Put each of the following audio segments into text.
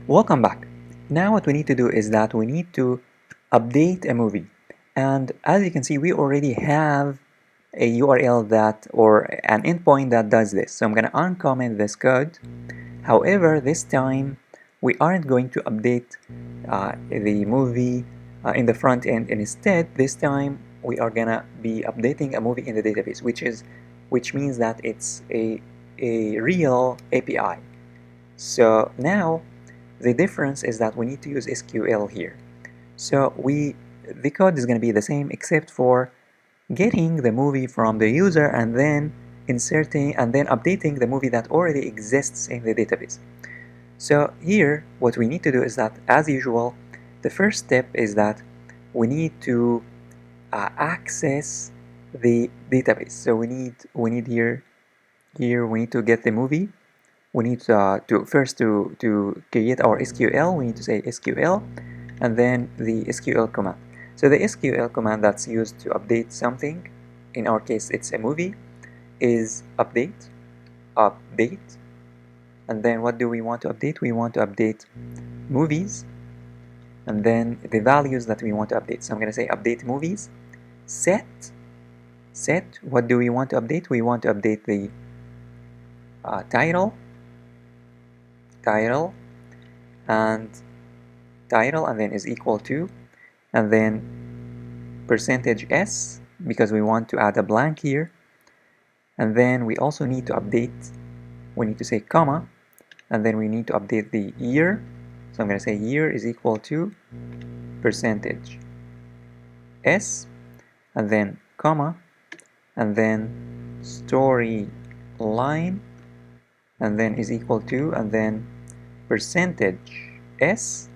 Welcome back. Now what we need to do is that we need to update a movie. And as you can see, we already have a URL that or an endpoint that does this. So I'm going to uncomment this code. However, this time we aren't going to update the movie in the front end. And instead, this time we are going to be updating a movie in the database, which means that it's a real API. So now the difference is that we need to use SQL here. So the code is going to be the same except for getting the movie from the user and then inserting and then updating the movie that already exists in the database. So here what we need to do is that, as usual, the first step is that we need to access the database. So we need here we need to get the movie. We need to first to create our SQL. We need to say SQL and then the SQL command. So the SQL command that's used to update something, in our case it's a movie, is update, and then what do we want to update? We want to update movies, and then the values that we want to update. So I'm going to say update movies, set, what do we want to update? We want to update the title, and then is equal to, and then percentage %s, because we want to add a blank here, and then we also need to update, we need to say comma, and then we need to update the year. So I'm going to say year is equal to percentage %s, and then comma, and then story line, and then is equal to, and then percentage %s.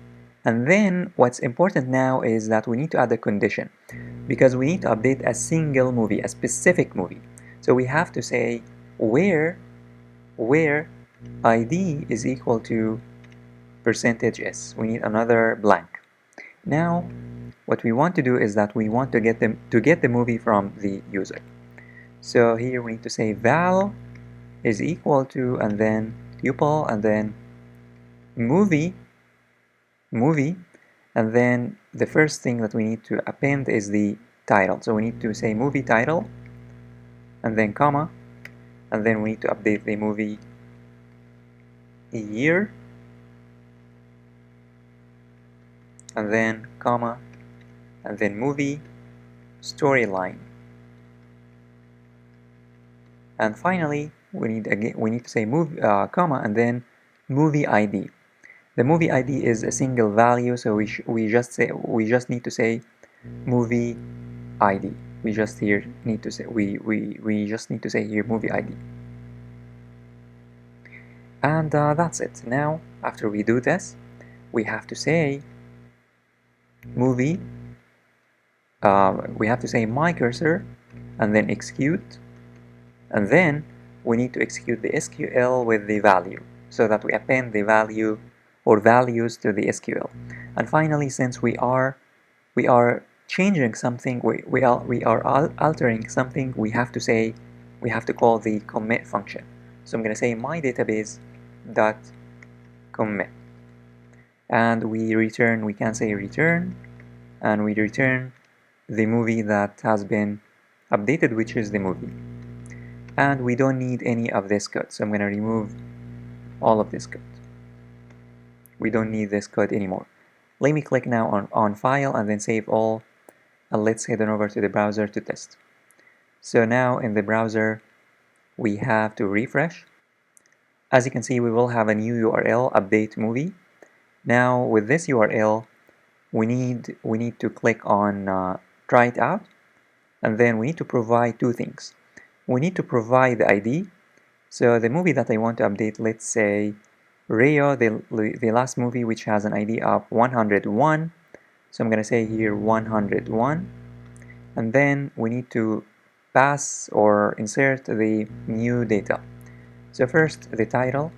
And then what's important now is that we need to add a condition, because we need to update a single movie, a specific movie. So we have to say where ID is equal to percentage %s. We need another blank. Now what we want to do is that we want to get the movie from the user. So here we need to say val is equal to, and then tuple, and then movie, and then the first thing that we need to append is the title. So we need to say movie title, and then comma, and then we need to update the movie year, and then comma, and then movie storyline. And finally we need to say comma, and then movie ID. The movie ID is a single value, so we just need to say movie ID. We just need to say here movie ID. And that's it. Now after we do this, we have to say movie, we have to say my cursor, and then execute, and then we need to execute the SQL with the value, so that we append the value or values to the SQL. And finally, since we are changing something, we are altering something, we have to call the commit function. So I'm going to say my database dot commit, and we can say return, and we return the movie that has been updated, which is the movie. And we don't need any of this code, so I'm going to remove all of this code. We don't need this code anymore. Let me click now on file and then save all, and let's head on over to the browser to test. So now in the browser we have to refresh. As you can see, we will have a new URL, update movie. Now with this URL we need to click on try it out, and then we need to provide two things. We need to provide the ID. So the movie that I want to update, let's say Rio, the last movie, which has an ID of 101. So I'm going to say here 101, and then we need to pass or insert the new data. So first the title.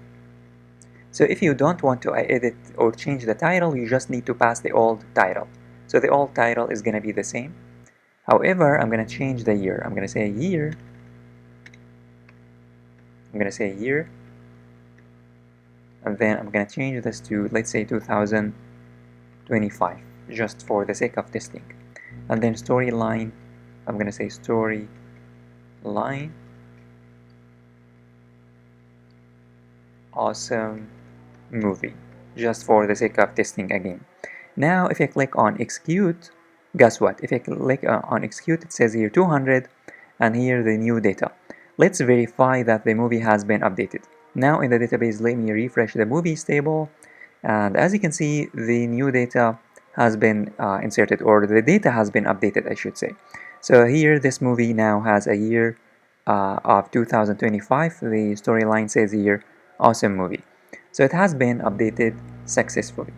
So if you don't want to edit or change the title, you just need to pass the old title. So the old title is going to be the same. However, I'm going to change the year. I'm going to say year. I'm going to say year, and then I'm gonna change this to, let's say, 2025, just for the sake of testing. And then storyline, I'm gonna say storyline awesome movie, just for the sake of testing again. Now if I click on execute, guess what? If I click on execute, it says here 200, and here the new data. Let's verify that the movie has been updated. Now in the database, let me refresh the movies table, and as you can see, the new data has been inserted, or the data has been updated, I should say. So here this movie now has a year of 2025. The storyline says here awesome movie. So it has been updated successfully.